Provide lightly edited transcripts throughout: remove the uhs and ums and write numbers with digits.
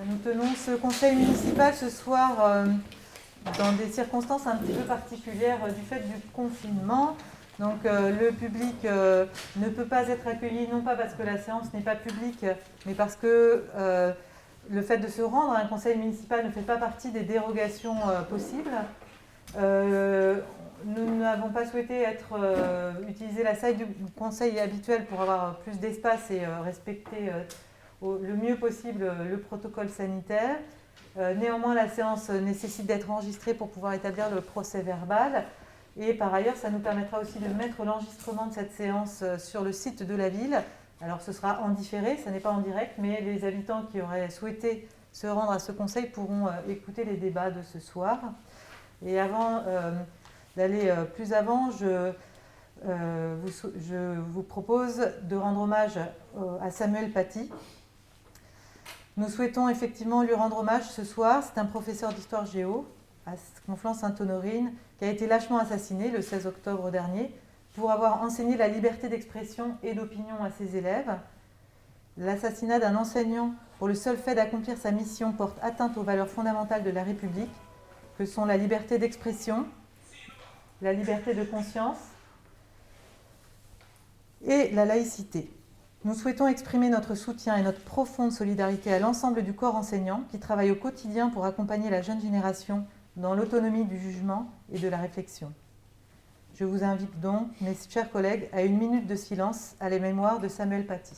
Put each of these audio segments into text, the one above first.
Nous tenons ce conseil municipal ce soir dans des circonstances un petit peu particulières du fait du confinement. Donc le public ne peut pas être accueilli, non pas parce que la séance n'est pas publique, mais parce que le fait de se rendre à un conseil municipal ne fait pas partie des dérogations possibles. Nous n'avons pas souhaité utiliser la salle du conseil habituelle pour avoir plus d'espace et respecter le mieux possible le protocole sanitaire. Néanmoins, la séance nécessite d'être enregistrée pour pouvoir établir le procès verbal. Et par ailleurs, ça nous permettra aussi de mettre l'enregistrement de cette séance sur le site de la ville. Alors ce sera en différé, ça n'est pas en direct, mais les habitants qui auraient souhaité se rendre à ce conseil pourront écouter les débats de ce soir. Et avant d'aller plus avant, je vous propose de rendre hommage à Samuel Paty. Nous souhaitons effectivement lui rendre hommage ce soir. C'est un professeur d'histoire géo à Conflans-Sainte-Honorine qui a été lâchement assassiné le 16 octobre dernier pour avoir enseigné la liberté d'expression et d'opinion à ses élèves. L'assassinat d'un enseignant pour le seul fait d'accomplir sa mission porte atteinte aux valeurs fondamentales de la République, que sont la liberté d'expression, la liberté de conscience et la laïcité. Nous souhaitons exprimer notre soutien et notre profonde solidarité à l'ensemble du corps enseignant qui travaille au quotidien pour accompagner la jeune génération dans l'autonomie du jugement et de la réflexion. Je vous invite donc, mes chers collègues, à une minute de silence à la mémoire de Samuel Paty.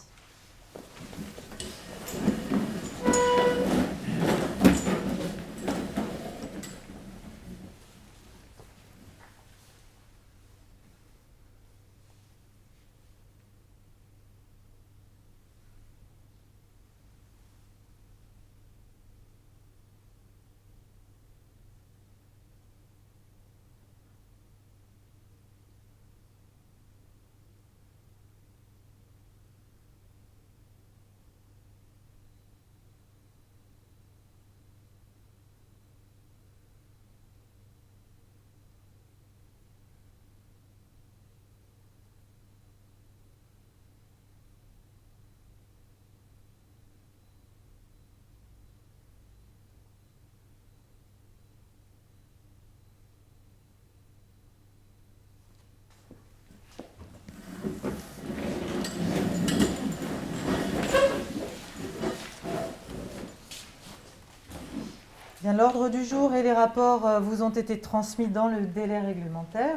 Bien, l'ordre du jour et les rapports vous ont été transmis dans le délai réglementaire.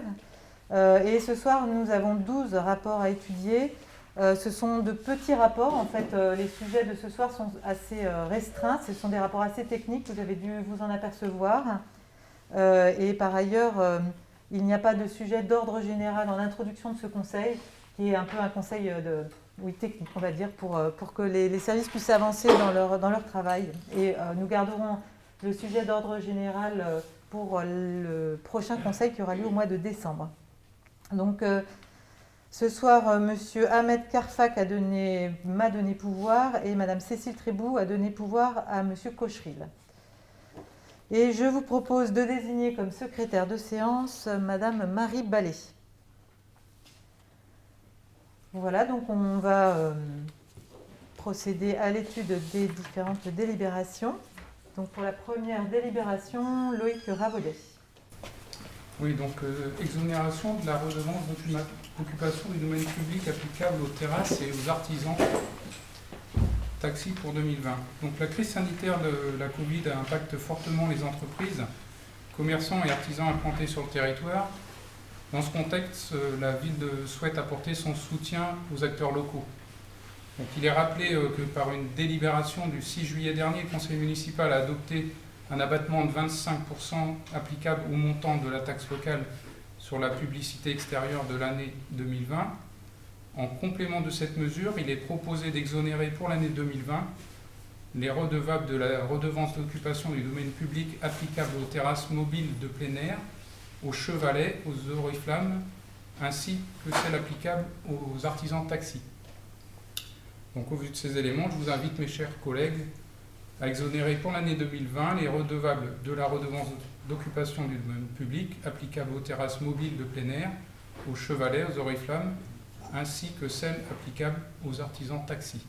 Et ce soir, nous avons 12 rapports à étudier. Ce sont de petits rapports. En fait, les sujets de ce soir sont assez restreints. Ce sont des rapports assez techniques, vous avez dû vous en apercevoir. Et par ailleurs, il n'y a pas de sujet d'ordre général en introduction de ce conseil, qui est un peu un conseil technique, on va dire, pour que les services puissent avancer dans leur travail. Et nous garderons le sujet d'ordre général pour le prochain conseil qui aura lieu au mois de décembre. Donc, ce soir, M. Ahmed Karfak m'a donné pouvoir et Mme Cécile Trébou a donné pouvoir à M. Cocheril. Et je vous propose de désigner comme secrétaire de séance Mme Marie Ballet. Voilà, donc on va procéder à l'étude des différentes délibérations. Donc pour la première délibération, Loïc Ravodet. Oui, donc exonération de la redevance d'occupation du domaine public applicable aux terrasses et aux artisans taxis pour 2020. Donc la crise sanitaire de la Covid impacte fortement les entreprises, commerçants et artisans implantés sur le territoire. Dans ce contexte, la ville souhaite apporter son soutien aux acteurs locaux. Donc, il est rappelé que par une délibération du 6 juillet dernier, le conseil municipal a adopté un abattement de 25% applicable au montant de la taxe locale sur la publicité extérieure de l'année 2020. En complément de cette mesure, il est proposé d'exonérer pour l'année 2020 les redevables de la redevance d'occupation du domaine public applicable aux terrasses mobiles de plein air, aux chevalets, aux oriflammes, ainsi que celle applicable aux artisans taxis. Donc au vu de ces éléments, je vous invite, mes chers collègues, à exonérer pour l'année 2020 les redevables de la redevance d'occupation du domaine public applicable aux terrasses mobiles de plein air, aux chevalets, aux oriflammes, ainsi que celles applicables aux artisans taxis.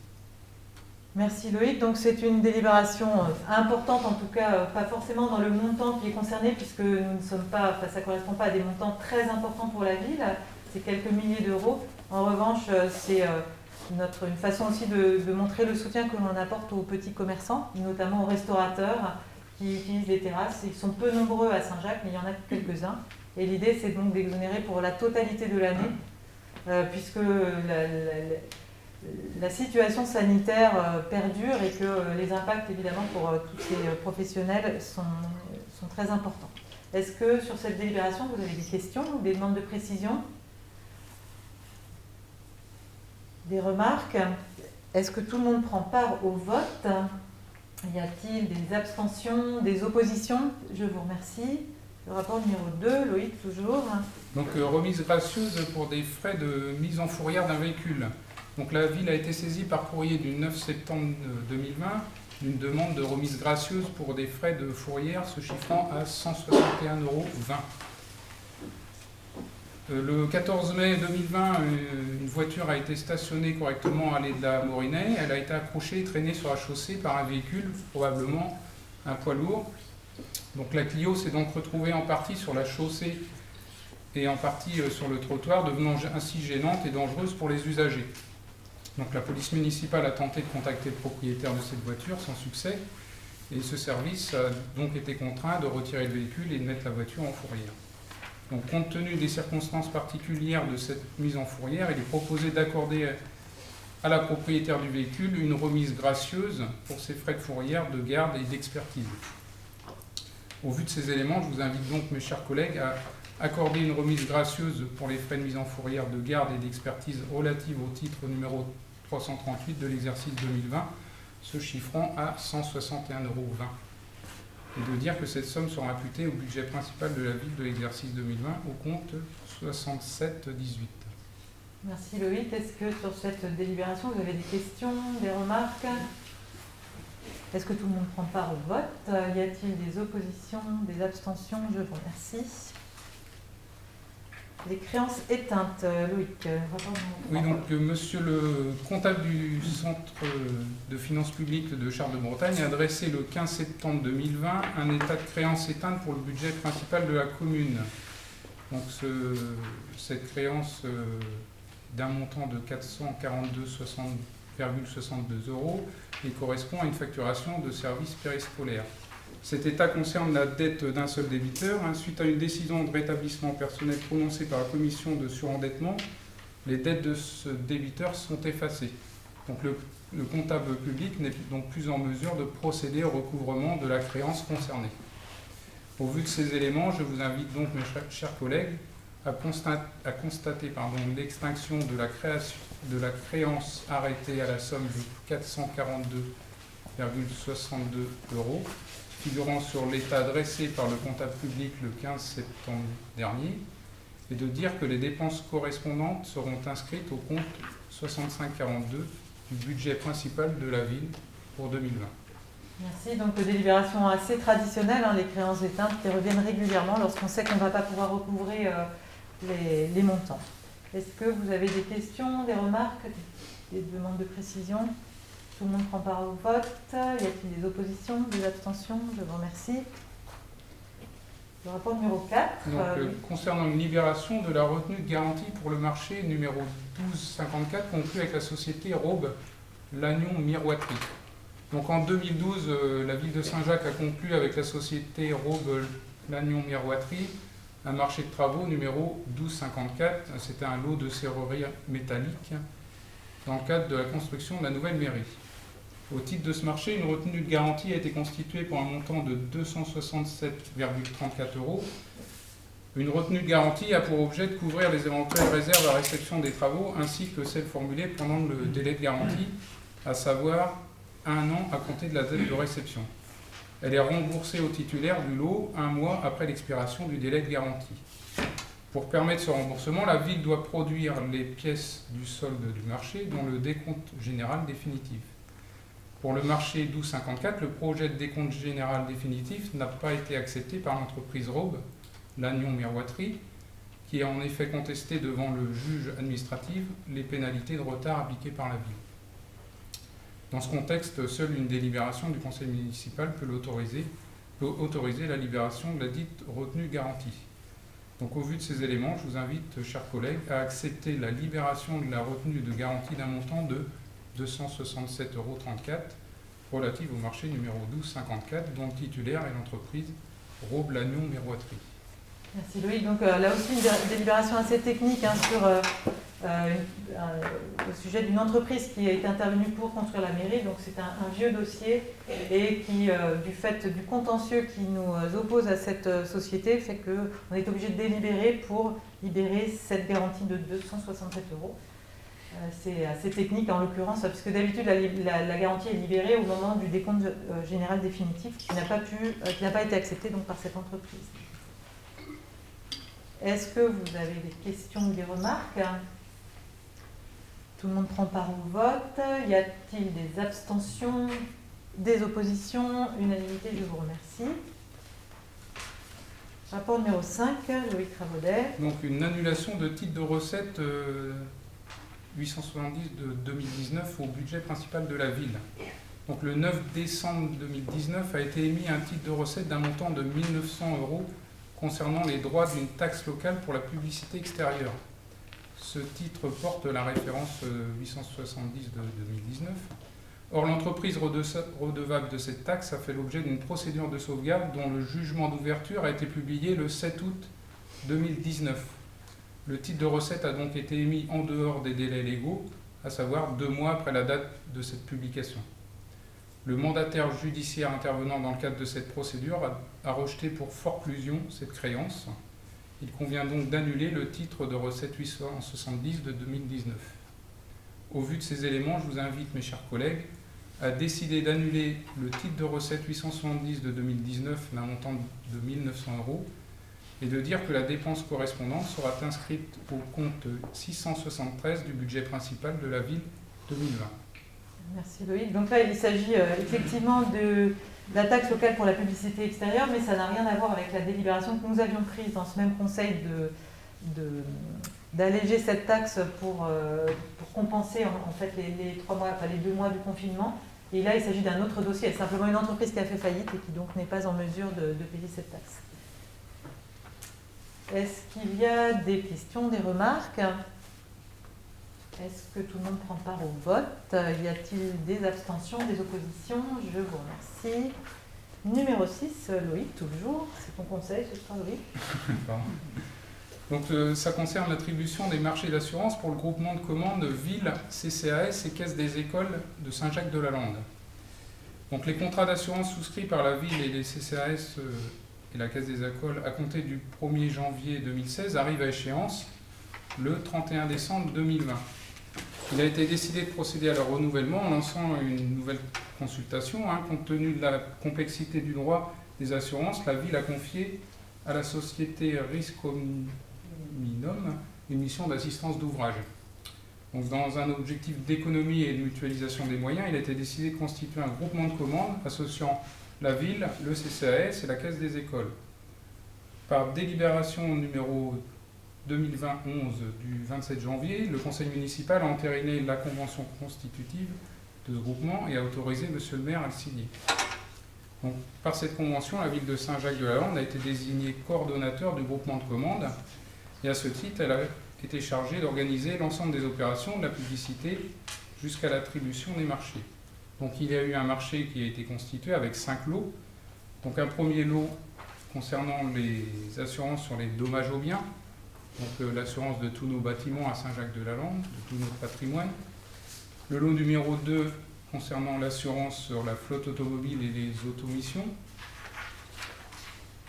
Merci Loïc. Donc c'est une délibération importante, en tout cas pas forcément dans le montant qui est concerné, puisque nous ne sommes pas, enfin, ça ne correspond pas à des montants très importants pour la ville, c'est quelques milliers d'euros. En revanche, c'est une façon aussi de montrer le soutien que l'on apporte aux petits commerçants, notamment aux restaurateurs qui utilisent les terrasses. Ils sont peu nombreux à Saint-Jacques, mais il y en a quelques-uns. Et l'idée, c'est donc d'exonérer pour la totalité de l'année, puisque la situation sanitaire perdure et que les impacts, évidemment, pour tous ces professionnels sont très importants. Est-ce que sur cette délibération, vous avez des questions ou des demandes de précision? Des remarques? Est-ce que tout le monde prend part au vote? Y a-t-il des abstentions, des oppositions? Je vous remercie. Le rapport numéro 2, Loïc, toujours. Donc, remise gracieuse pour des frais de mise en fourrière d'un véhicule. Donc, la ville a été saisie par courrier du 9 septembre 2020 d'une demande de remise gracieuse pour des frais de fourrière se chiffrant à 161,20 €. Le 14 mai 2020, une voiture a été stationnée correctement à l'allée de la Morinay. Elle a été accrochée et traînée sur la chaussée par un véhicule, probablement un poids lourd. Donc la Clio s'est donc retrouvée en partie sur la chaussée et en partie sur le trottoir, devenant ainsi gênante et dangereuse pour les usagers. Donc la police municipale a tenté de contacter le propriétaire de cette voiture sans succès. Et ce service a donc été contraint de retirer le véhicule et de mettre la voiture en fourrière. Donc, compte tenu des circonstances particulières de cette mise en fourrière, il est proposé d'accorder à la propriétaire du véhicule une remise gracieuse pour ses frais de fourrière, de garde et d'expertise. Au vu de ces éléments, je vous invite donc, mes chers collègues, à accorder une remise gracieuse pour les frais de mise en fourrière, de garde et d'expertise relative au titre numéro 338 de l'exercice 2020, se chiffrant à 161,20 €. Et de dire que cette somme sera imputée au budget principal de la ville de l'exercice 2020 au compte 6718. Merci Loïc. Est-ce que sur cette délibération, vous avez des questions, des remarques? Est-ce que tout le monde prend part au vote? Y a-t-il des oppositions, des abstentions? Je vous remercie. Les créances éteintes, Loïc. Oui, donc monsieur le comptable du Centre de finances publiques de Charles-de-Bretagne a dressé le 15 septembre 2020 un état de créance éteinte pour le budget principal de la commune. Donc cette créance d'un montant de 442,62 € et correspond à une facturation de services périscolaires. Cet état concerne la dette d'un seul débiteur. Suite à une décision de rétablissement personnel prononcée par la commission de surendettement, les dettes de ce débiteur sont effacées. Donc le comptable public n'est donc plus en mesure de procéder au recouvrement de la créance concernée. Au vu de ces éléments, je vous invite donc, mes chers collègues, à constater l'extinction de la créance arrêtée à la somme de 442,62 €, figurant sur l'état dressé par le comptable public le 15 septembre dernier, et de dire que les dépenses correspondantes seront inscrites au compte 6542 du budget principal de la ville pour 2020. Merci. Donc, délibération assez traditionnelle, les créances éteintes qui reviennent régulièrement lorsqu'on sait qu'on ne va pas pouvoir recouvrer les montants. Est-ce que vous avez des questions, des remarques, des demandes de précision? Tout le monde prend part au vote. Y a-t-il des oppositions, des abstentions? Je vous remercie. Le rapport numéro 4. Donc, concernant une libération de la retenue de garantie pour le marché numéro 1254 conclu avec la société Robe Lannion Miroiterie. Donc en 2012, la ville de Saint-Jacques a conclu avec la société Robe Lannion Miroiterie un marché de travaux numéro 1254. C'était un lot de serrurerie métallique dans le cadre de la construction de la nouvelle mairie. Au titre de ce marché, une retenue de garantie a été constituée pour un montant de 267,34 €. Une retenue de garantie a pour objet de couvrir les éventuelles réserves à réception des travaux ainsi que celles formulées pendant le délai de garantie, à savoir 1 an à compter de la date de réception. Elle est remboursée au titulaire du lot 1 mois après l'expiration du délai de garantie. Pour permettre ce remboursement, la ville doit produire les pièces du solde du marché dont le décompte général définitif. Pour le marché 1254, le projet de décompte général définitif n'a pas été accepté par l'entreprise Robe Lannion Miroiterie, qui a en effet contesté devant le juge administratif les pénalités de retard appliquées par la ville. Dans ce contexte, seule une délibération du conseil municipal peut autoriser la libération de la dite retenue garantie. Donc au vu de ces éléments, je vous invite, chers collègues, à accepter la libération de la retenue de garantie d'un montant de 267,34 € relative au marché numéro 1254, dont le titulaire est l'entreprise Roblagnon Miroiterie. Merci Loïc. Donc là aussi une délibération assez technique sur, au sujet d'une entreprise qui a été intervenue pour construire la mairie. Donc c'est un vieux dossier et qui, du fait du contentieux qui nous oppose à cette société, fait qu'on est obligé de délibérer pour libérer cette garantie de 267 €. C'est assez technique en l'occurrence, puisque d'habitude la garantie est libérée au moment du décompte général définitif qui n'a pas été accepté donc, par cette entreprise. Est-ce que vous avez des questions ou des remarques? Tout le monde prend part au vote. Y a-t-il des abstentions, des oppositions? Unanimité, je vous remercie. Rapport numéro 5, Loïc Ravaudet. Donc une annulation de titre de recette 870 de 2019 au budget principal de la ville. Donc le 9 décembre 2019 a été émis un titre de recette d'un montant de 1 900 € concernant les droits d'une taxe locale pour la publicité extérieure. Ce titre porte la référence 870 de 2019. Or, l'entreprise redevable de cette taxe a fait l'objet d'une procédure de sauvegarde dont le jugement d'ouverture a été publié le 7 août 2019. Le titre de recette a donc été émis en dehors des délais légaux, à savoir 2 mois après la date de cette publication. Le mandataire judiciaire intervenant dans le cadre de cette procédure a rejeté pour forclusion cette créance. Il convient donc d'annuler le titre de recette 870 de 2019. Au vu de ces éléments, je vous invite, mes chers collègues, à décider d'annuler le titre de recette 870 de 2019 d'un montant de 1 900 € et de dire que la dépense correspondante sera inscrite au compte 673 du budget principal de la ville 2020. Merci Loïc. Donc là, il s'agit effectivement de la taxe locale pour la publicité extérieure, mais ça n'a rien à voir avec la délibération que nous avions prise dans ce même conseil d'alléger cette taxe pour compenser en fait les 2 mois du confinement. Et là, il s'agit d'un autre dossier. C'est simplement une entreprise qui a fait faillite et qui donc n'est pas en mesure de payer cette taxe. Est-ce qu'il y a des questions, des remarques? Est-ce que tout le monde prend part au vote? Y a-t-il des abstentions, des oppositions? Je vous remercie. Numéro 6, Loïc, toujours. C'est ton conseil ce soir, Loïc. Donc ça concerne l'attribution des marchés d'assurance pour le groupement de commandes Ville, CCAS et Caisse des écoles de Saint-Jacques-de-la-Lande. Donc les contrats d'assurance souscrits par la Ville et les CCAS et la Caisse des écoles à compter du 1er janvier 2016 arrivent à échéance le 31 décembre 2020. Il a été décidé de procéder à leur renouvellement en lançant une nouvelle consultation. Compte tenu de la complexité du droit des assurances, la Ville a confié à la société Riscominum une mission d'assistance d'ouvrage. Donc, dans un objectif d'économie et de mutualisation des moyens, il a été décidé de constituer un groupement de commandes associant la Ville, le CCAS et la Caisse des écoles. Par délibération numéro 2020-11 du 27 janvier, le conseil municipal a entériné la convention constitutive de ce groupement et a autorisé M. le maire à le signer. Donc, par cette convention, la ville de Saint-Jacques-de-la-Lande a été désignée coordonnateur du groupement de commandes et à ce titre, elle a été chargée d'organiser l'ensemble des opérations de la publicité jusqu'à l'attribution des marchés. Donc il y a eu un marché qui a été constitué avec 5 lots. Donc un premier lot concernant les assurances sur les dommages aux biens, donc l'assurance de tous nos bâtiments à Saint-Jacques-de-la-Lande, de tout notre patrimoine. Le lot numéro 2 concernant l'assurance sur la flotte automobile et les automissions.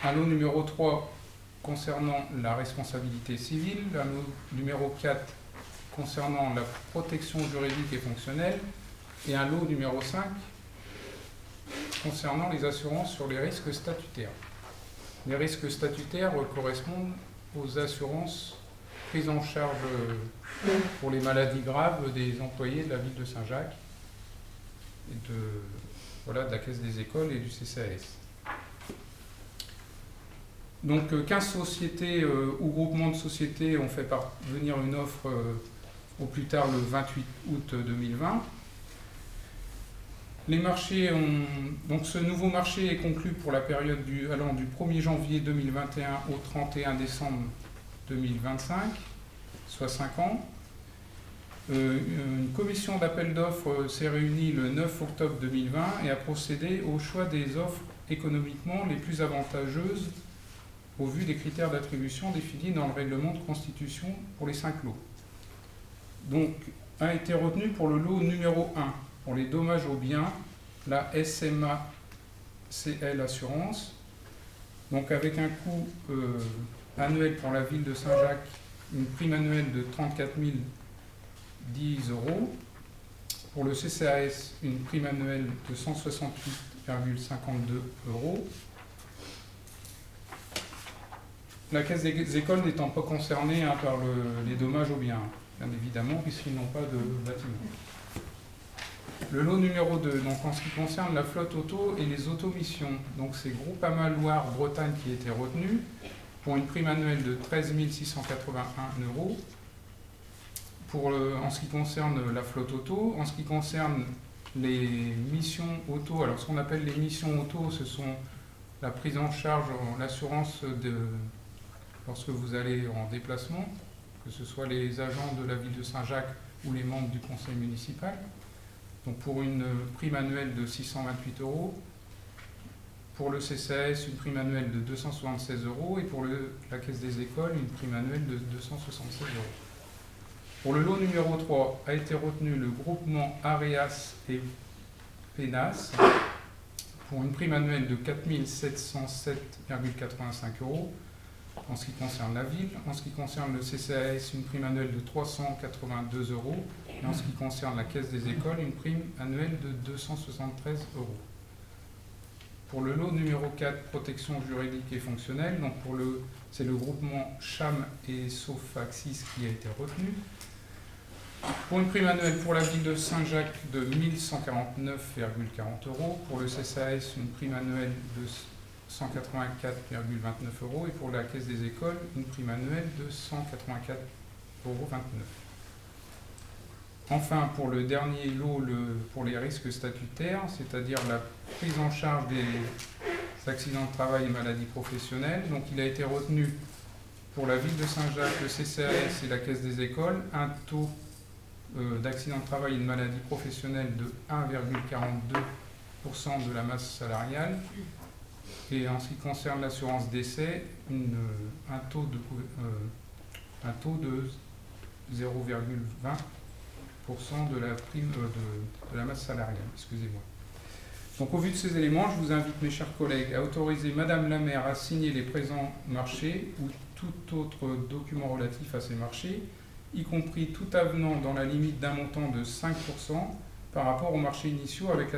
Un lot numéro 3 concernant la responsabilité civile. Un lot numéro 4 concernant la protection juridique et fonctionnelle. Et un lot numéro 5 concernant les assurances sur les risques statutaires. Les risques statutaires correspondent aux assurances prises en charge pour les maladies graves des employés de la ville de Saint-Jacques et de la Caisse des écoles et du CCAS. Donc 15 sociétés ou groupements de sociétés ont fait parvenir une offre au plus tard le 28 août 2020. Les marchés donc ce nouveau marché est conclu pour la période allant du 1er janvier 2021 au 31 décembre 2025, soit 5 ans. Une commission d'appel d'offres s'est réunie le 9 octobre 2020 et a procédé au choix des offres économiquement les plus avantageuses au vu des critères d'attribution définis dans le règlement de constitution pour les 5 lots. Donc, a été retenu pour le lot numéro 1, pour les dommages aux biens, la SMA CL Assurance, donc avec un coût annuel pour la ville de Saint-Jacques, une prime annuelle de 34 010 €. Pour le CCAS, une prime annuelle de 168,52 €. La Caisse des écoles n'étant pas concernée par les dommages aux biens, bien évidemment, puisqu'ils n'ont pas de bâtiment. Le lot numéro 2, donc en ce qui concerne la flotte auto et les automissions, donc c'est Groupama Loire-Bretagne qui a été retenu pour une prime annuelle de 13 681 €. En ce qui concerne la flotte auto, en ce qui concerne les missions auto, alors ce qu'on appelle les missions auto, ce sont la prise en charge, l'assurance lorsque vous allez en déplacement, que ce soit les agents de la ville de Saint-Jacques ou les membres du conseil municipal. Donc pour une prime annuelle de 628 €, pour le CCAS, une prime annuelle de 276 € et pour la Caisse des écoles, une prime annuelle de 276 €. Pour le lot numéro 3, a été retenu le groupement Areas et Penas pour une prime annuelle de 4 707,85 € en ce qui concerne la ville. En ce qui concerne le CCAS, une prime annuelle de 382 € et en ce qui concerne la Caisse des écoles, une prime annuelle de 273 €. Pour le lot numéro 4, protection juridique et fonctionnelle, donc c'est le groupement Cham et Sofaxis qui a été retenu. Pour une prime annuelle pour la ville de Saint-Jacques de 1149,40 €, pour le CCAS, une prime annuelle de 184,29 € et pour la Caisse des écoles, une prime annuelle de 184,29 €. Enfin, pour le dernier lot, pour les risques statutaires, c'est-à-dire la prise en charge des accidents de travail et maladies professionnelles, donc il a été retenu pour la ville de Saint-Jacques, le CCAS et la Caisse des écoles, un taux d'accident de travail et de maladie professionnelle de 1,42% de la masse salariale. Et en ce qui concerne l'assurance décès, un taux de 0,20% de la prime de la masse salariale. Excusez-moi. Donc au vu de ces éléments, je vous invite, mes chers collègues, à autoriser Madame la maire à signer les présents marchés ou tout autre document relatif à ces marchés, y compris tout avenant dans la limite d'un montant de 5% par rapport aux marchés initiaux avec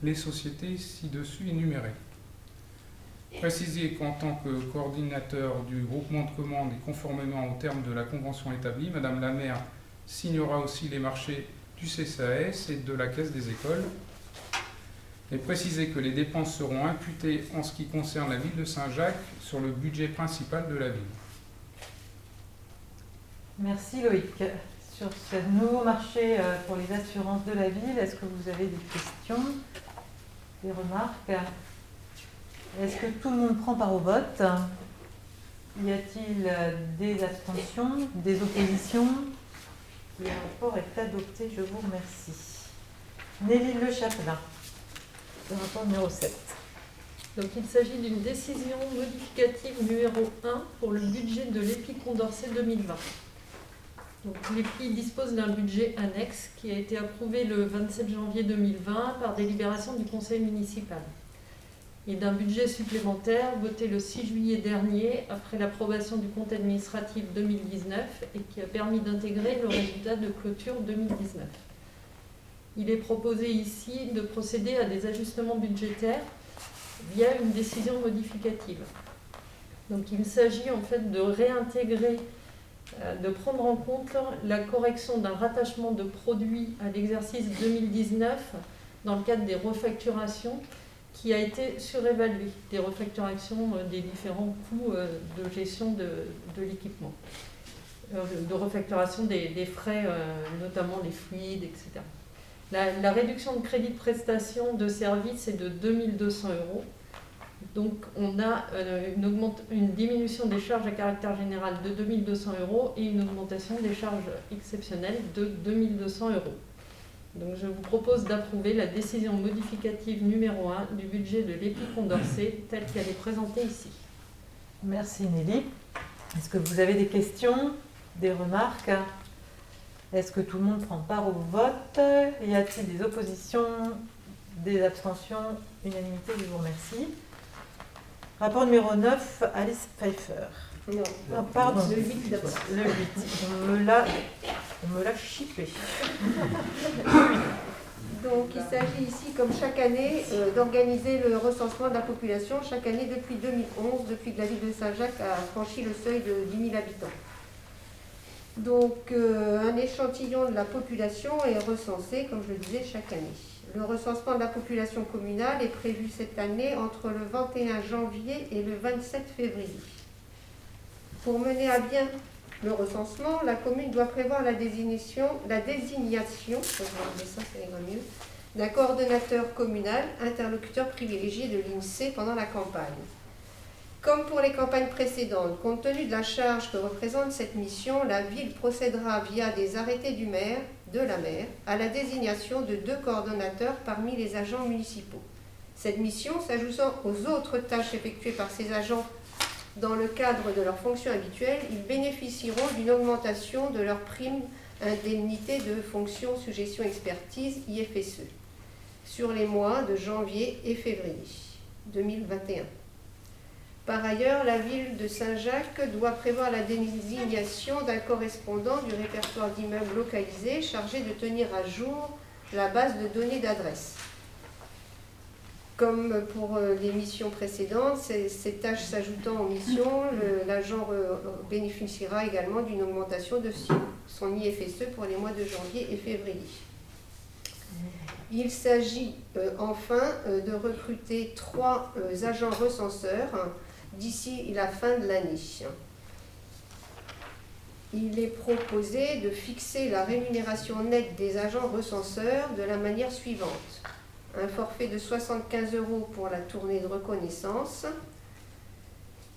les sociétés ci-dessus énumérées. Préciser qu'en tant que coordinateur du groupement de commandes et conformément aux termes de la convention établie, Madame la maire signera aussi les marchés du CCAS et de la Caisse des écoles. Et préciser que les dépenses seront imputées en ce qui concerne la ville de Saint-Jacques sur le budget principal de la ville. Merci Loïc. Sur ce nouveau marché pour les assurances de la ville, est-ce que vous avez des questions, des remarques? Est-ce que tout le monde prend part au vote? Y a-t-il des abstentions, des oppositions? Le rapport est adopté, je vous remercie. Nelly Le Chapelain, le rapport numéro 7. Donc, il s'agit d'une décision modificative numéro 1 pour le budget de l'EPI Condorcet 2020. Donc, l'EPI dispose d'un budget annexe qui a été approuvé le 27 janvier 2020 par délibération du conseil municipal et d'un budget supplémentaire voté le 6 juillet dernier après l'approbation du compte administratif 2019 et qui a permis d'intégrer le résultat de clôture 2019. Il est proposé ici de procéder à des ajustements budgétaires via une décision modificative. Donc il s'agit en fait de réintégrer, de prendre en compte la correction d'un rattachement de produits à l'exercice 2019 dans le cadre des refacturations qui a été surévalué, des refacturations des différents coûts de gestion de l'équipement, de refacturation des frais, notamment les fluides, etc. La réduction de crédit de prestation de service est de 2200 €. Donc on a une diminution des charges à caractère général de 2200 € et une augmentation des charges exceptionnelles de 2200 €. Donc je vous propose d'approuver la décision modificative numéro 1 du budget de l'EPI Condorcet telle qu'elle est présentée ici. Merci Nelly. Est-ce que vous avez des questions, des remarques? Est-ce que tout le monde prend part au vote? Y a-t-il des oppositions, des abstentions? Unanimité, je vous remercie. Rapport numéro 9, Alice Pfeiffer. Non. Ah, pardon. Le 8 d'abord. Le 8. On me l'a chippé. Donc il s'agit ici, comme chaque année, d'organiser le recensement de la population chaque année depuis 2011, depuis que la ville de Saint-Jacques a franchi le seuil de 10 000 habitants. Donc un échantillon de la population est recensé, comme je le disais, chaque année. Le recensement de la population communale est prévu cette année entre le 21 janvier et le 27 février. Pour mener à bien le recensement, la commune doit prévoir la désignation d'un coordonnateur communal, interlocuteur privilégié de l'INSEE pendant la campagne. Comme pour les campagnes précédentes, compte tenu de la charge que représente cette mission, la ville procédera via des arrêtés du maire, de la maire, à la désignation de 2 coordonnateurs parmi les agents municipaux. Cette mission, s'ajoutant aux autres tâches effectuées par ces agents dans le cadre de leurs fonctions habituelles, ils bénéficieront d'une augmentation de leur prime indemnité de fonction suggestion expertise IFSE sur les mois de janvier et février 2021. Par ailleurs, la ville de Saint-Jacques doit prévoir la désignation d'un correspondant du répertoire d'immeubles localisés chargé de tenir à jour la base de données d'adresse. Comme pour les missions précédentes, ces tâches s'ajoutant aux missions, l'agent bénéficiera également d'une augmentation de son IFSE pour les mois de janvier et février. Il s'agit enfin de recruter 3 agents recenseurs d'ici la fin de l'année. Il est proposé de fixer la rémunération nette des agents recenseurs de la manière suivante. Un forfait de 75 € pour la tournée de reconnaissance,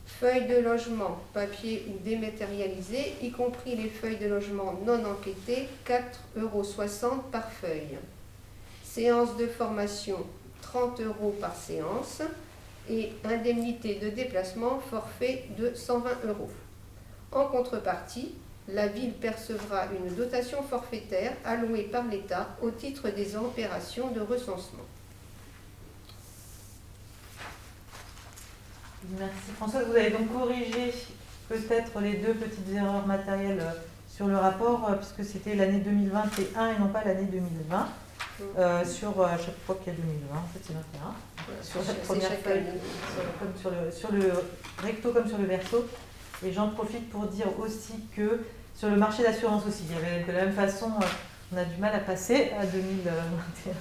feuilles de logement, papier ou dématérialisées, y compris les feuilles de logement non enquêtées, 4,60 € par feuille. Séance de formation, 30 € par séance. Et indemnité de déplacement, forfait de 120 €. En contrepartie, la ville percevra une dotation forfaitaire allouée par l'État au titre des opérations de recensement. Merci Françoise. Vous avez donc corrigé peut-être les 2 petites erreurs matérielles sur le rapport, puisque c'était l'année 2021 et non pas l'année 2020. Sur à chaque fois qu'il y a 2020, en fait c'est 21. Sur la première feuille, sur le recto comme sur le verso. Et j'en profite pour dire aussi que sur le marché d'assurance aussi, il y avait de la même façon, on a du mal à passer à 2021.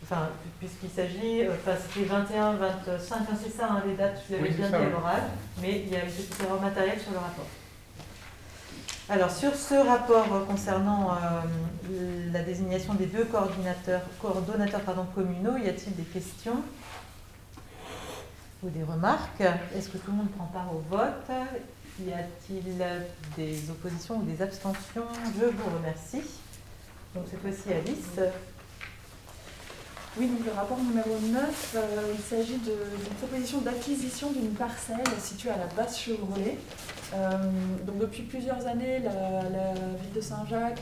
Enfin, puisqu'il s'agit, c'était 21, 25, c'est ça, hein, les dates, je l'avais bien dit à l'oral, mais il y a une petite erreur matérielle sur le rapport. Alors, sur ce rapport concernant la désignation des 2 coordonnateurs communaux, y a-t-il des questions ou des remarques? Est-ce que tout le monde prend part au vote? Y a-t-il des oppositions ou des abstentions? Je vous remercie. Donc, cette fois-ci, Alice. Oui, donc le rapport numéro 9, il s'agit d'une proposition d'acquisition d'une parcelle située à la Basse-Chevrolet. Donc depuis plusieurs années, la ville de Saint-Jacques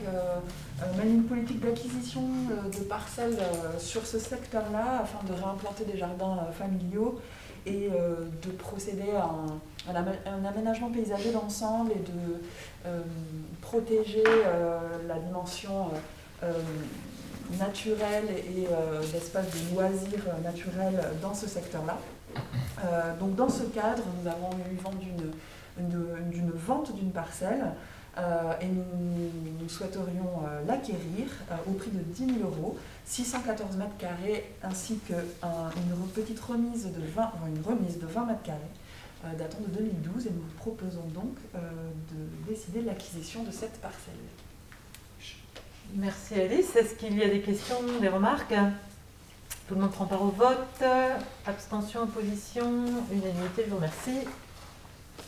mène une politique d'acquisition de parcelles sur ce secteur-là afin de réimplanter des jardins familiaux et de procéder à un aménagement paysager d'ensemble et de protéger la dimension naturel et l'espace de loisirs naturels dans ce secteur-là. Donc dans ce cadre, nous avons eu vent d'une vente d'une parcelle et nous souhaiterions l'acquérir au prix de 10 000 €, 614 mètres carrés, ainsi qu'une petite remise de 20 mètres carrés datant de 2012, et nous vous proposons donc de décider de l'acquisition de cette parcelle. Merci Alice. Est-ce qu'il y a des questions, des remarques? Tout le monde prend part au vote. Abstention, opposition, unanimité, je vous remercie.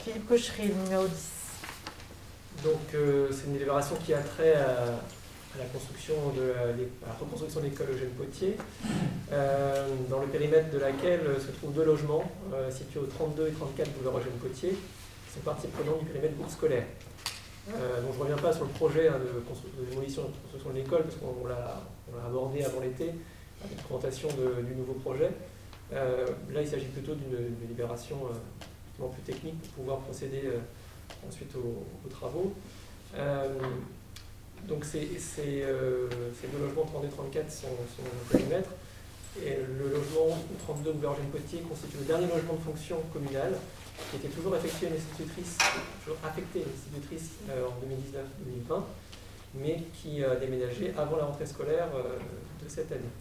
Philippe Cochery, le numéro 10. Donc c'est une délibération qui a trait à la construction à la reconstruction de l'école Eugène Potier, dans le périmètre de laquelle se trouvent 2 logements situés au 32 et 34 boulevard Eugène Potier, qui sont partie prenante du périmètre groupe scolaire. Donc je ne reviens pas sur le projet de démolition et de construction de l'école, parce qu'on l'a abordé avant l'été, avec la présentation du nouveau projet. Là, il s'agit plutôt d'une délibération plus technique pour pouvoir procéder ensuite aux travaux. Donc ces 2 logements 32 et 34 sont au périmètre, et le logement 32 boulevard Eugène Potier constitue le dernier logement de fonction communale qui était toujours affecté à une institutrice, en 2019-2020, mais qui a déménagé avant la rentrée scolaire de cette année.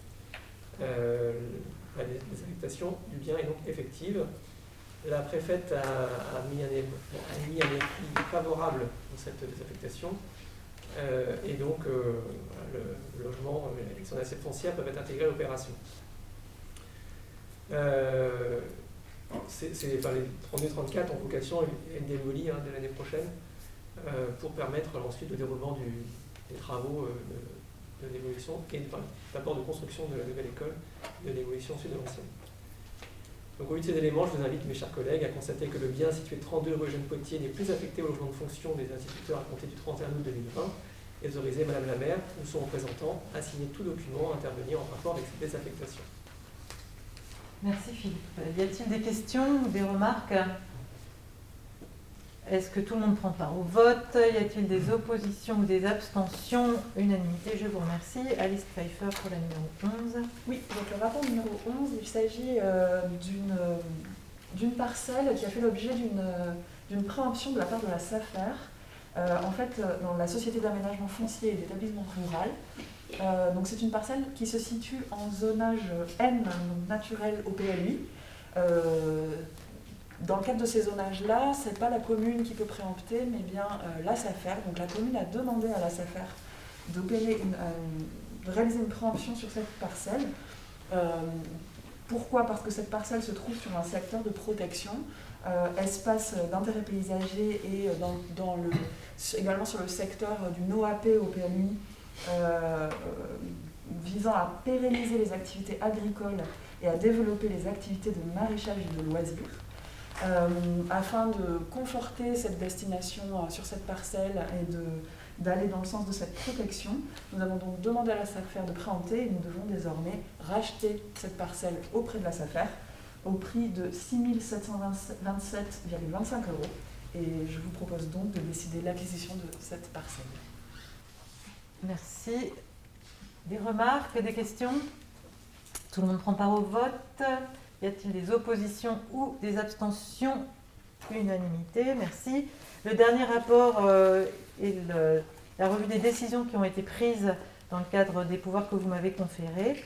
La désaffectation du bien est donc effective. La préfète a mis un avis favorable pour cette désaffectation, et donc le logement et l'élection d'assiette foncière peuvent être intégrés à l'opération. Les 32-34 ont vocation à être démolis dès l'année prochaine, pour permettre ensuite le déroulement des travaux de démolition et d'abord de construction de la nouvelle école, de démolition ensuite de l'ancienne. Donc au vu de ces éléments, je vous invite, mes chers collègues, à constater que le bien situé 32 rue Eugène Potier n'est plus affecté au logement de fonction des instituteurs à compter du 31 août 2020, et autoriser Madame la maire ou son représentant à signer tout document à intervenir en rapport avec cette désaffectation. Merci Philippe. Y a-t-il des questions ou des remarques? Est-ce que tout le monde prend part au vote? Y a-t-il des oppositions ou des abstentions? Unanimité, je vous remercie. Alice Pfeiffer pour la numéro 11. Oui, donc le rapport numéro 11, il s'agit d'une parcelle qui a fait l'objet d'une préemption de la part de la SAFER. En fait, dans la Société d'aménagement foncier et d'établissement rural. Donc c'est une parcelle qui se situe en zonage N, donc naturel au PLUI. Dans le cadre de ces zonages-là, ce n'est pas la commune qui peut préempter, mais bien la SAFER. Donc la commune a demandé à la SAFER de réaliser une préemption sur cette parcelle. Pourquoi? Parce que cette parcelle se trouve sur un secteur de protection, espace d'intérêt paysager, et également sur le secteur d'une OAP au PMI, visant à pérenniser les activités agricoles et à développer les activités de maraîchage et de loisirs. Afin de conforter cette destination sur cette parcelle et d'aller dans le sens de cette protection, nous avons donc demandé à la SAFER de préempter, et nous devons désormais racheter cette parcelle auprès de la SAFER au prix de 6 727,25 €. Et je vous propose donc de décider l'acquisition de cette parcelle. Merci. Des remarques, des questions? Tout le monde prend part au vote. Y a-t-il des oppositions ou des abstentions? Unanimité, merci. Le dernier rapport est la revue des décisions qui ont été prises dans le cadre des pouvoirs que vous m'avez conférés,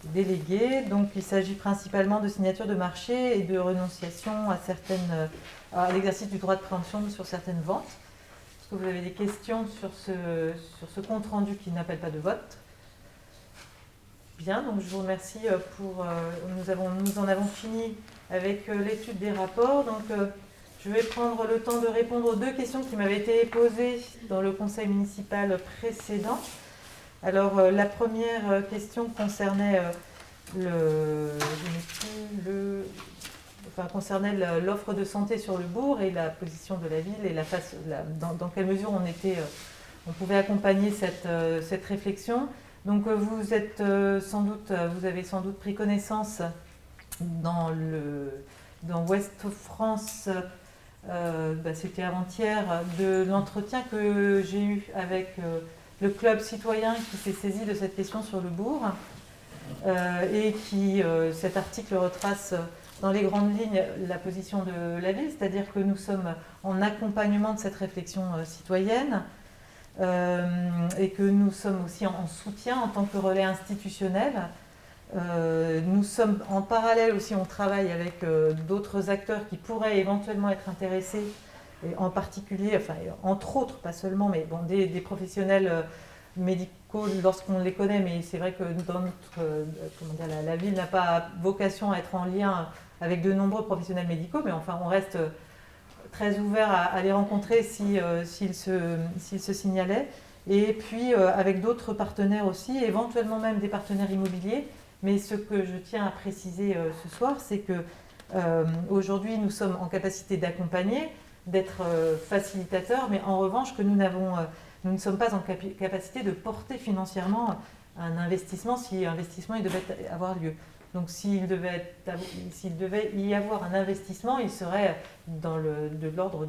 délégués. Donc il s'agit principalement de signature de marché et de renonciation à l'exercice du droit de préemption sur certaines ventes. Est-ce que vous avez des questions sur ce compte rendu qui n'appelle pas de vote? Bien, donc je vous remercie nous en avons fini avec l'étude des rapports. Donc je vais prendre le temps de répondre aux 2 questions qui m'avaient été posées dans le conseil municipal précédent. Alors la première question concernait concernait l'offre de santé sur le bourg et la position de la ville et dans quelle mesure on pouvait accompagner cette réflexion. Donc vous avez sans doute pris connaissance dans Ouest France, c'était avant-hier, de l'entretien que j'ai eu avec le club citoyen qui s'est saisi de cette question sur le bourg, et cet article retrace dans les grandes lignes la position de la ville, c'est-à-dire que nous sommes en accompagnement de cette réflexion citoyenne, et que nous sommes aussi en soutien en tant que relais institutionnel. Nous sommes en parallèle aussi, on travaille avec d'autres acteurs qui pourraient éventuellement être intéressés, et en particulier, entre autres, pas seulement, mais des professionnels médicaux lorsqu'on les connaît, mais c'est vrai que dans la ville n'a pas vocation à être en lien avec de nombreux professionnels médicaux, mais enfin on reste très ouvert à les rencontrer s'ils se signalaient. Et puis avec d'autres partenaires aussi, éventuellement même des partenaires immobiliers. Mais ce que je tiens à préciser ce soir, c'est que aujourd'hui nous sommes en capacité d'accompagner, d'être facilitateurs, mais en revanche que nous ne sommes pas en capacité de porter financièrement un investissement si investissement il devait avoir lieu. Donc s'il devait y avoir un investissement, il serait de l'ordre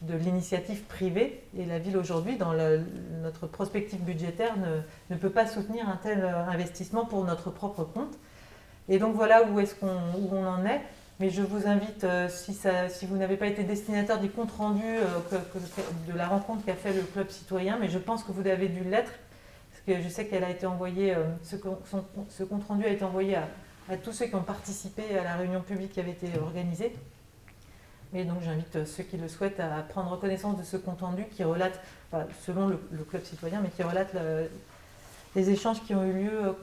de l'initiative privée. Et la ville aujourd'hui, dans notre prospective budgétaire, ne peut pas soutenir un tel investissement pour notre propre compte. Et donc voilà où on en est. Mais je vous invite, si vous n'avez pas été destinataire du compte rendu de la rencontre qu'a fait le Club citoyen, mais je pense que vous avez dû l'être, parce que je sais qu'elle a été envoyée, ce compte rendu a été envoyé à tous ceux qui ont participé à la réunion publique qui avait été organisée. Et donc j'invite ceux qui le souhaitent à prendre connaissance de ce compte rendu qui relate, selon le Club citoyen, mais qui relate les échanges qui ont eu lieu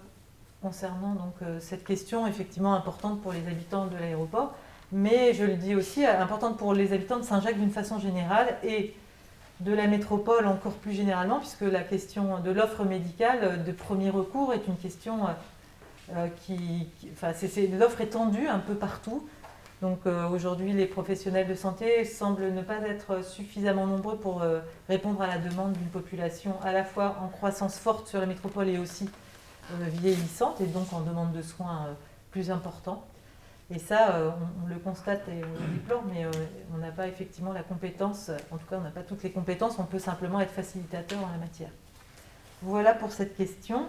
concernant donc, cette question effectivement importante pour les habitants de l'aéroport, mais je le dis aussi, importante pour les habitants de Saint-Jacques d'une façon générale et de la métropole encore plus généralement, puisque la question de l'offre médicale de premier recours est une question l'offre est tendue un peu partout. Donc aujourd'hui, les professionnels de santé semblent ne pas être suffisamment nombreux pour répondre à la demande d'une population à la fois en croissance forte sur la métropole et aussi vieillissante et donc en demande de soins plus importants. Et ça, on le constate et on le déplore, mais on n'a pas effectivement la compétence, en tout cas on n'a pas toutes les compétences, on peut simplement être facilitateur en la matière. Voilà pour cette question.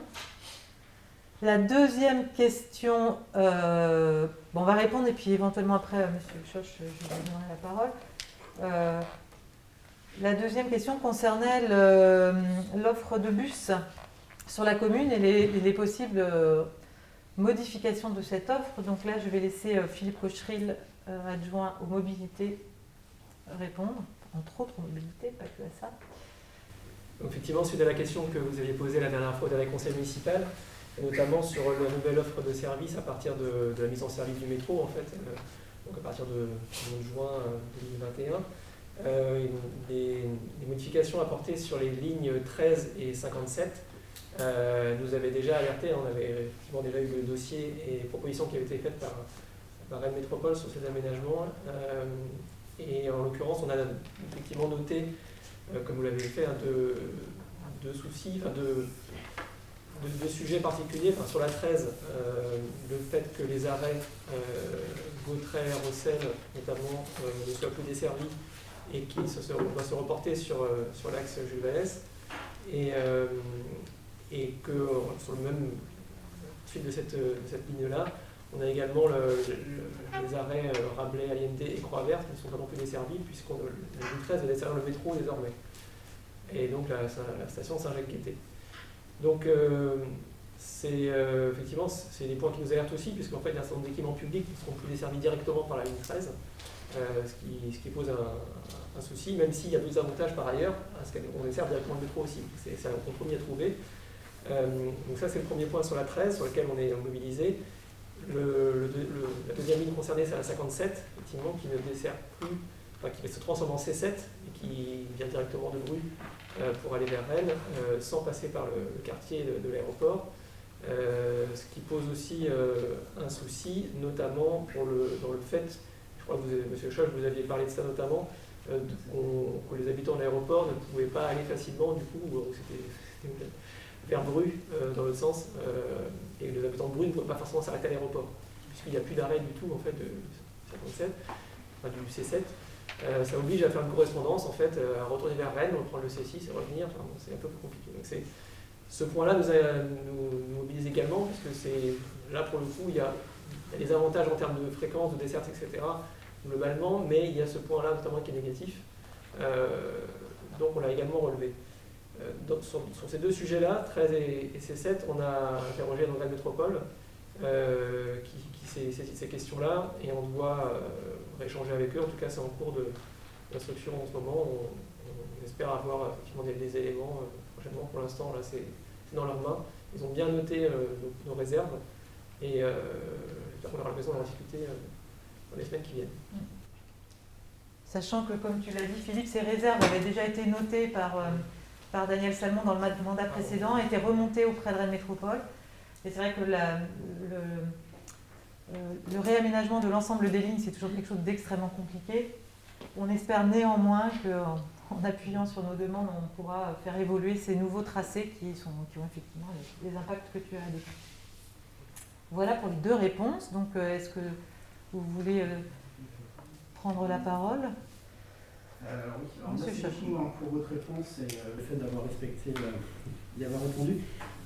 La deuxième question, on va répondre et puis éventuellement après, Monsieur Schoch, je vous donnerai la parole. La deuxième question concernait l'offre de bus sur la commune et les possibles modifications de cette offre. Donc là, je vais laisser Philippe Cocheril, adjoint aux mobilités, répondre, entre autres aux mobilités, pas que à ça. Donc, effectivement, suite à la question que vous aviez posée la dernière fois au dernier conseil municipal, et notamment sur la nouvelle offre de service à partir de la mise en service du métro, en fait, donc à partir de juin 2021, les modifications apportées sur les lignes 13 et 57 nous avaient déjà alerté. On avait effectivement déjà eu le dossier et les propositions qui avaient été faites par Rennes Métropole sur ces aménagements. Et en l'occurrence, on a effectivement noté, comme vous l'avez fait, deux soucis, de sujets particuliers. Sur la 13, le fait que les arrêts Vautray, Rossel notamment ne soient plus desservis et qu'il doit se reporter sur l'axe Jules Vallès, et que sur le même suite de cette ligne-là, on a également les arrêts Rabelais, Allende et Croix-Verte qui ne sont pas non plus desservis, puisqu'on la ligne 13 va desservir le métro désormais. Et donc la station Saint-Jacques-Guettet. Donc effectivement, c'est des points qui nous alertent aussi, puisqu'en fait il y a un certain nombre d'équipements publics qui ne seront plus desservis directement par la ligne 13, ce qui pose un souci, même s'il y a d'autres avantages par ailleurs, parce qu'on desserve directement le métro aussi. C'est un compromis à trouver. Donc ça c'est le premier point sur la 13, sur lequel on est mobilisé. La deuxième ligne concernée, c'est la 57, effectivement, qui ne dessert plus, qui se transforme en C7 et qui vient directement de Bru pour aller vers Rennes, sans passer par le quartier de l'aéroport. Ce qui pose aussi un souci, notamment dans le fait, je crois que Monsieur Schoch, vous aviez parlé de ça notamment, que les habitants de l'aéroport ne pouvaient pas aller facilement, du coup, c'était vers Bru, dans l'autre sens, et les habitants de Bru ne pouvaient pas forcément s'arrêter à l'aéroport, puisqu'il n'y a plus d'arrêt du tout, en fait, de 57, du C7. Ça oblige à faire une correspondance, en fait, à retourner vers Rennes, reprendre le C6 et revenir, c'est un peu plus compliqué. Donc ce point-là nous mobilise également, parce que là, pour le coup, il y a des avantages en termes de fréquence, de desserte, etc., globalement, mais il y a ce point-là notamment qui est négatif, donc on l'a également relevé. Sur ces deux sujets-là, 13 et C7, on a interrogé la Rennes Métropole qui saisit ces questions-là, et on doit rééchanger avec eux. En tout cas, c'est en cours d'instruction en ce moment. On espère avoir effectivement des éléments prochainement. Pour l'instant, là, c'est dans leurs mains. Ils ont bien noté nos réserves et on aura l'occasion d'en discuter dans les semaines qui viennent. Sachant que, comme tu l'as dit, Philippe, ces réserves avaient déjà été notées par Daniel Salmon dans le mandat précédent, étaient remontées auprès de Rennes Métropole. Et c'est vrai que le réaménagement de l'ensemble des lignes, c'est toujours quelque chose d'extrêmement compliqué. On espère néanmoins qu'en appuyant sur nos demandes, on pourra faire évoluer ces nouveaux tracés qui ont effectivement les impacts que tu as décrits. Voilà pour les deux réponses. Donc, est-ce que vous voulez prendre la parole? Oui, alors merci beaucoup pour votre réponse et le fait d'avoir respecté, d'y avoir répondu.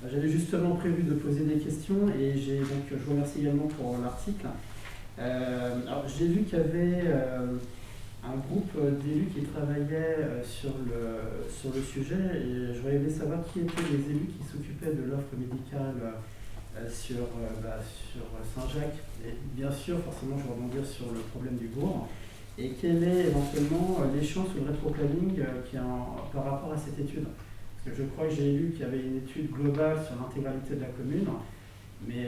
J'avais justement prévu de poser des questions et je vous remercie également pour l'article. Alors j'ai vu qu'il y avait un groupe d'élus qui travaillait sur le sujet et je voulais savoir qui étaient les élus qui s'occupaient de l'offre médicale sur Saint-Jacques. Et bien sûr, forcément, je vais rebondir sur le problème du bourg. Et quel est éventuellement l'échéance ou le rétroplanning par rapport à cette étude? Parce que je crois que j'ai lu qu'il y avait une étude globale sur l'intégralité de la commune, mais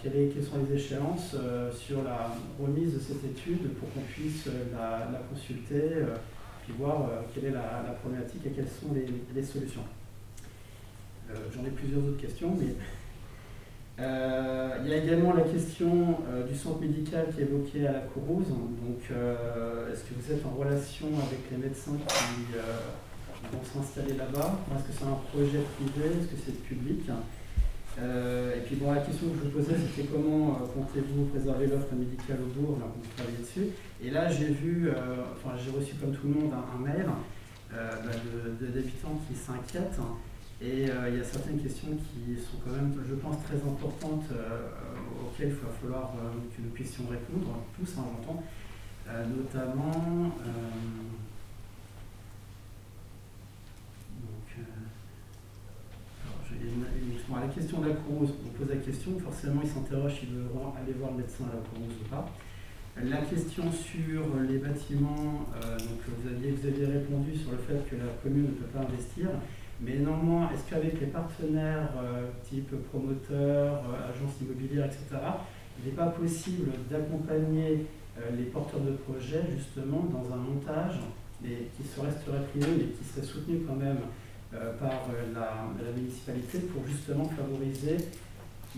quelles sont les échéances sur la remise de cette étude pour qu'on puisse la consulter, puis voir quelle est la problématique et quelles sont les solutions. J'en ai plusieurs autres questions, mais il y a également la question du centre médical qui est évoqué à la Courrouze. Donc, est-ce que vous êtes en relation avec les médecins qui vont s'installer là-bas? Est-ce que c'est un projet privé? Est-ce que c'est public? Et puis la question que je vous posais, c'était comment comptez-vous préserver l'offre médicale au bourg, là, vous travaillez dessus. Et là, j'ai vu, j'ai reçu comme tout le monde un mail d'habitants qui s'inquiètent. Et il y a certaines questions qui sont quand même, je pense, très importantes auxquelles il va falloir que nous puissions répondre, tous, j'entends, notamment la question de la Courrouze. On pose la question, forcément ils s'interrogent s'ils devront aller voir le médecin à la Courrouze ou pas. La question sur les bâtiments, donc vous aviez répondu sur le fait que la commune ne peut pas investir. Mais néanmoins, est-ce qu'avec les partenaires type promoteurs, agences immobilières, etc., il n'est pas possible d'accompagner les porteurs de projets justement dans un montage qui resterait privé mais qui serait soutenu quand même par la municipalité pour justement favoriser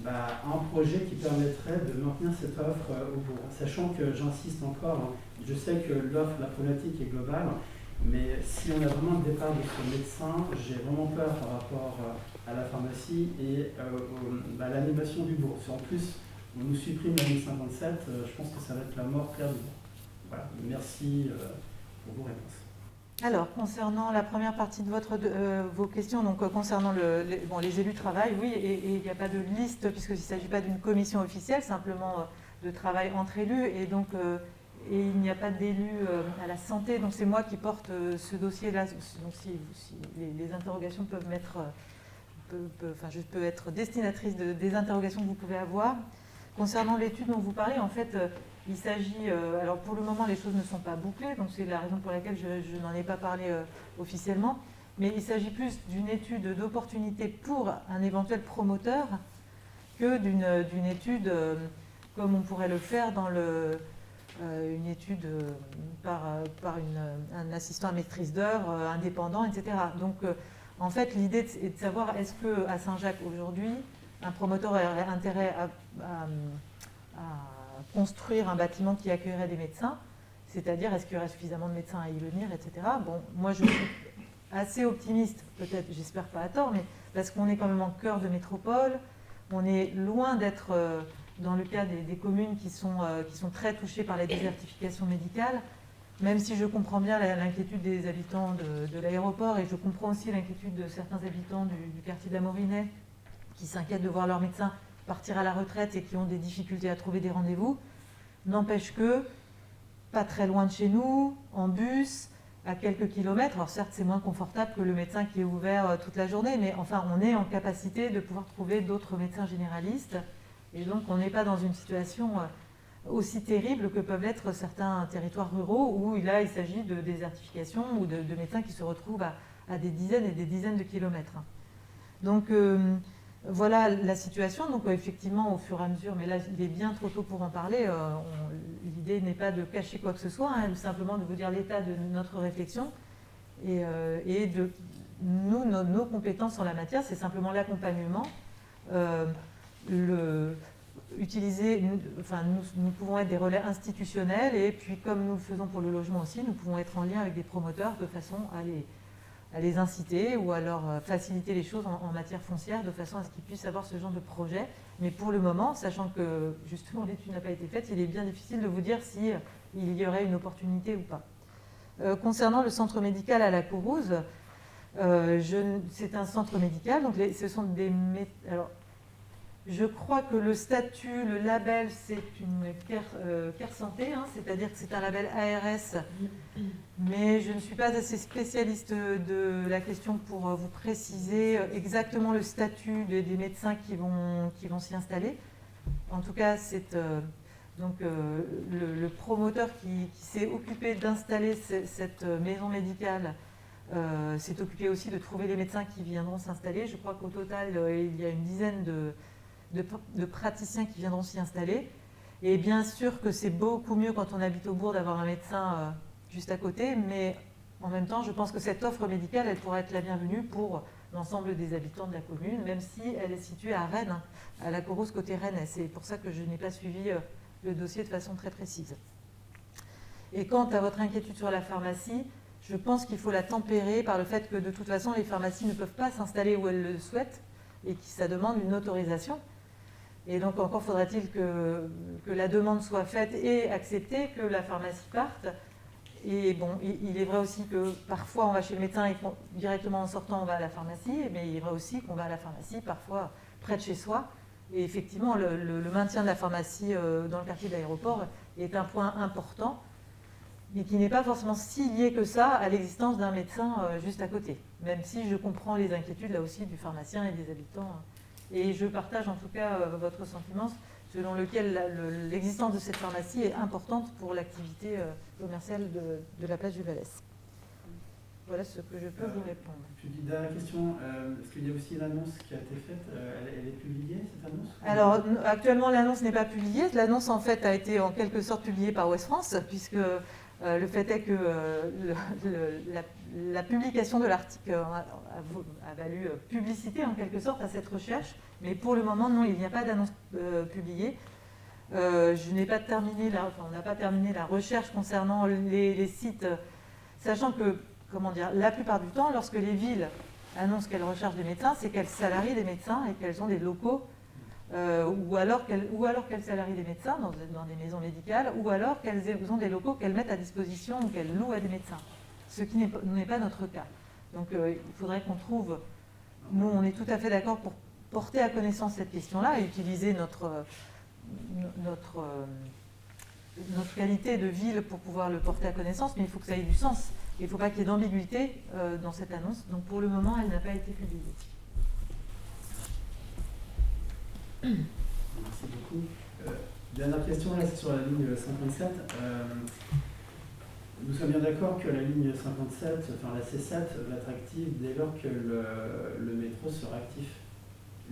un projet qui permettrait de maintenir cette offre au bourg. Sachant que, j'insiste encore, je sais que la problématique est globale, mais si on a vraiment le départ de ce médecin, j'ai vraiment peur par rapport à la pharmacie et à l'animation du bourg. Si en plus on nous supprime la ligne 57, je pense que ça va être la mort claire du bourg. Voilà, merci pour vos réponses. Alors, concernant la première partie de vos questions, donc concernant les élus travail, oui, et il n'y a pas de liste puisqu'il ne s'agit pas d'une commission officielle, simplement de travail entre élus, et donc et il n'y a pas d'élus à la santé, donc c'est moi qui porte ce dossier-là. Donc si les interrogations peuvent mettre, je peux être destinatrice des interrogations que vous pouvez avoir. Concernant l'étude dont vous parlez, en fait, il s'agit, alors pour le moment les choses ne sont pas bouclées, donc c'est la raison pour laquelle je n'en ai pas parlé officiellement, mais il s'agit plus d'une étude d'opportunité pour un éventuel promoteur que d'une étude comme on pourrait le faire dans une étude par un assistant à maîtrise d'œuvre indépendant, etc. Donc en fait l'idée est de savoir est-ce qu'à Saint-Jacques aujourd'hui un promoteur aurait intérêt à construire un bâtiment qui accueillerait des médecins, c'est-à-dire est-ce qu'il y aurait suffisamment de médecins à y venir, etc. Bon, moi je suis assez optimiste, peut-être, j'espère pas à tort, mais parce qu'on est quand même en cœur de métropole, on est loin d'être dans le cas des communes qui sont très touchées par la désertification médicale, même si je comprends bien l'inquiétude des habitants de l'aéroport et je comprends aussi l'inquiétude de certains habitants du quartier de la Morinais qui s'inquiètent de voir leurs médecins partir à la retraite et qui ont des difficultés à trouver des rendez-vous. N'empêche que, pas très loin de chez nous, en bus, à quelques kilomètres, alors certes c'est moins confortable que le médecin qui est ouvert toute la journée, mais enfin on est en capacité de pouvoir trouver d'autres médecins généralistes, et donc on n'est pas dans une situation aussi terrible que peuvent l'être certains territoires ruraux où là il s'agit de désertification ou de médecins qui se retrouvent à des dizaines et des dizaines de kilomètres. Donc voilà la situation. Donc effectivement, au fur et à mesure, mais là il est bien trop tôt pour en parler, l'idée n'est pas de cacher quoi que ce soit, hein, simplement de vous dire l'état de notre réflexion et de nous, nos compétences en la matière, c'est simplement l'accompagnement, utiliser, enfin, nous pouvons être des relais institutionnels et puis comme nous le faisons pour le logement aussi, nous pouvons être en lien avec des promoteurs de façon à les inciter ou à leur faciliter les choses en matière foncière de façon à ce qu'ils puissent avoir ce genre de projet. Mais pour le moment, sachant que justement l'étude n'a pas été faite, il est bien difficile de vous dire si il y aurait une opportunité ou pas. Concernant le centre médical à la Courrouze, c'est un centre médical, donc ce sont des... Alors, je crois que le statut, le label, c'est une care santé, hein, c'est-à-dire que c'est un label ARS, mais je ne suis pas assez spécialiste de la question pour vous préciser exactement le statut des médecins qui vont s'y installer. En tout cas, c'est le promoteur qui s'est occupé d'installer cette maison médicale s'est occupé aussi de trouver les médecins qui viendront s'installer. Je crois qu'au total, il y a une dizaine de praticiens qui viendront s'y installer. Et bien sûr que c'est beaucoup mieux quand on habite au bourg d'avoir un médecin juste à côté, mais en même temps, je pense que cette offre médicale, elle pourrait être la bienvenue pour l'ensemble des habitants de la commune, même si elle est située à Rennes, hein, à la Courrouze côté Rennes. C'est pour ça que je n'ai pas suivi le dossier de façon très précise. Et quant à votre inquiétude sur la pharmacie, je pense qu'il faut la tempérer par le fait que de toute façon, les pharmacies ne peuvent pas s'installer où elles le souhaitent et que ça demande une autorisation. Et donc encore faudra-t-il que la demande soit faite et acceptée, que la pharmacie parte. Et bon, il est vrai aussi que parfois on va chez le médecin et directement en sortant on va à la pharmacie, mais il est vrai aussi qu'on va à la pharmacie parfois près de chez soi. Et effectivement, le maintien de la pharmacie dans le quartier de l'aéroport est un point important, mais qui n'est pas forcément si lié que ça à l'existence d'un médecin juste à côté. Même si je comprends les inquiétudes là aussi du pharmacien et des habitants. Et je partage en tout cas votre sentiment selon lequel l'existence de cette pharmacie est importante pour l'activité commerciale de la place du Vallès. Voilà ce que je peux vous répondre. Puis, dernière question, est-ce qu'il y a aussi une annonce qui a été faite, elle est publiée cette annonce? Alors actuellement l'annonce n'est pas publiée, l'annonce en fait a été en quelque sorte publiée par Ouest France, puisque le fait est que la publication de l'article a valu publicité en quelque sorte à cette recherche, mais pour le moment non, il n'y a pas d'annonce publiée. Je n'ai pas terminé on n'a pas terminé la recherche concernant les sites, sachant que la plupart du temps, lorsque les villes annoncent qu'elles recherchent des médecins, c'est qu'elles salarient des médecins et qu'elles ont des locaux, ou alors qu'elles salarient des médecins dans des maisons médicales, ou alors qu'elles ont des locaux qu'elles mettent à disposition ou qu'elles louent à des médecins, ce qui n'est pas notre cas. Donc il faudrait qu'on trouve, nous on est tout à fait d'accord pour porter à connaissance cette question-là et utiliser notre qualité de ville pour pouvoir le porter à connaissance, mais il faut que ça ait du sens. Il ne faut pas qu'il y ait d'ambiguïté dans cette annonce. Donc pour le moment, elle n'a pas été publiée. Merci beaucoup. Dernière question, là, c'est sur la ligne 57. Nous sommes bien d'accord que la ligne 57, enfin la C7, va être active dès lors que le métro sera actif.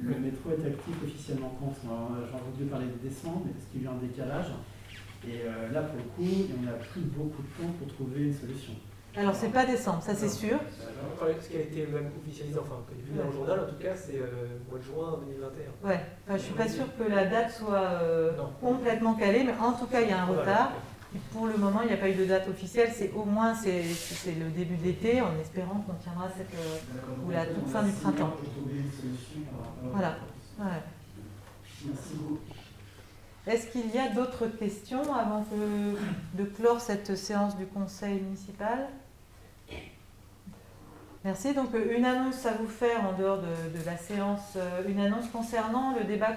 Le métro est actif officiellement quand? J'ai entendu parler de décembre, mais est-ce qu'il y a eu un décalage? Et là, pour le coup, on a pris beaucoup de temps pour trouver une solution. Alors, c'est pas décembre, ça c'est sûr. Ce qui a été même officialisé, enfin, que j'ai vu dans le journal, en tout cas, c'est mois de juin 2021. Ouais, enfin, je ne suis pas sûre que la date soit complètement calée, mais en tout cas, il y a un retard. Et pour le moment, il n'y a pas eu de date officielle. C'est au moins c'est le début de l'été, en espérant qu'on tiendra ou la toute fin du printemps. Voilà. Ouais. Merci beaucoup. Est-ce qu'il y a d'autres questions avant de clore cette séance du conseil municipal? Merci. Donc une annonce à vous faire en dehors de la séance, une annonce concernant le débat,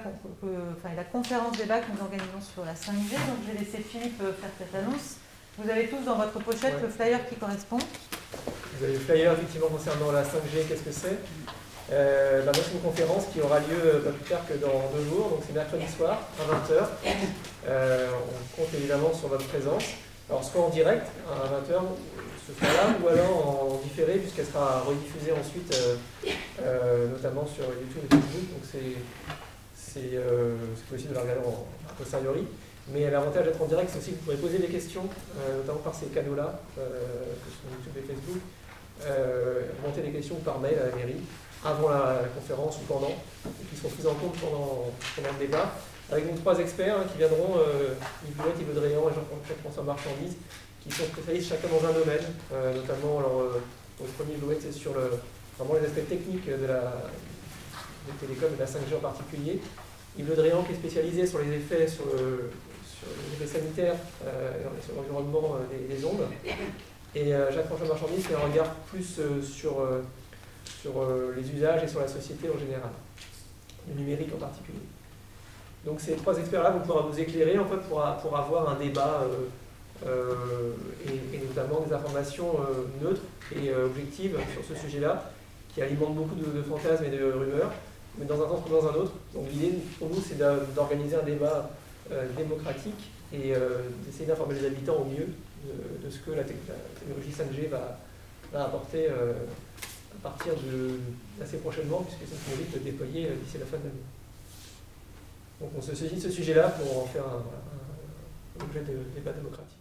la conférence débat que nous organisons sur la 5G. Donc je vais laisser Philippe faire cette annonce. Vous avez tous dans votre pochette le flyer qui correspond. Vous avez le flyer effectivement concernant la 5G, qu'est-ce que c'est? C'est une conférence qui aura lieu pas plus tard que dans 2 jours, donc c'est mercredi soir à 20h. On compte évidemment sur votre présence. Alors soit en direct à 20h, ce soir-là, ou alors en différé, puisqu'elle sera rediffusée ensuite, notamment sur YouTube et Facebook. Donc c'est possible de la regarder a posteriori. Mais l'avantage d'être en direct, c'est aussi que vous pourrez poser des questions, notamment par ces canaux-là, que sont YouTube et Facebook, remonter des questions par mail à la mairie, avant la conférence ou pendant, et qui seront prises en compte pendant le débat, avec nos 3 experts qui viendront, Yves Louette, Yves Le Drian et Jean-François Marchandise, qui sont spécialistes chacun dans un domaine, notamment, alors, le premier Yves Louette, c'est sur vraiment les aspects techniques des télécoms et de la 5G en particulier. Yves Le Drian qui est spécialisé sur les effets, sur les effets sanitaires et sur l'environnement des ondes. Et Jacques-François Marchandise qui a un regard plus sur les usages et sur la société en général, le numérique en particulier. Donc ces 3 experts-là vont pouvoir nous éclairer en fait, pour avoir un débat et notamment des informations neutres et objectives sur ce sujet-là, qui alimentent beaucoup de fantasmes et de rumeurs, mais dans un sens comme dans un autre. Donc l'idée pour nous, c'est d'organiser un débat démocratique et d'essayer d'informer les habitants au mieux de ce que la technologie 5G va apporter à partir assez prochainement, puisque c'est ce qu'on risque de déployer d'ici la fin de l'année. Donc on se saisit de ce sujet-là pour en faire un objet de débat démocratique.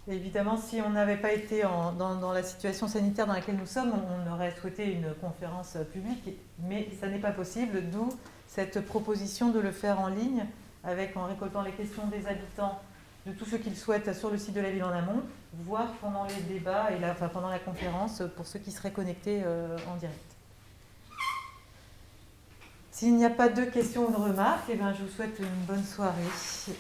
Évidemment, si on n'avait pas été dans la situation sanitaire dans laquelle nous sommes, on aurait souhaité une conférence publique, mais ça n'est pas possible, d'où cette proposition de le faire en ligne, en récoltant les questions des habitants, de tous ceux qu'ils souhaitent sur le site de la ville en amont, voire pendant les débats et pendant la conférence pour ceux qui seraient connectés en direct. S'il n'y a pas de questions ou de remarques, je vous souhaite une bonne soirée. Merci.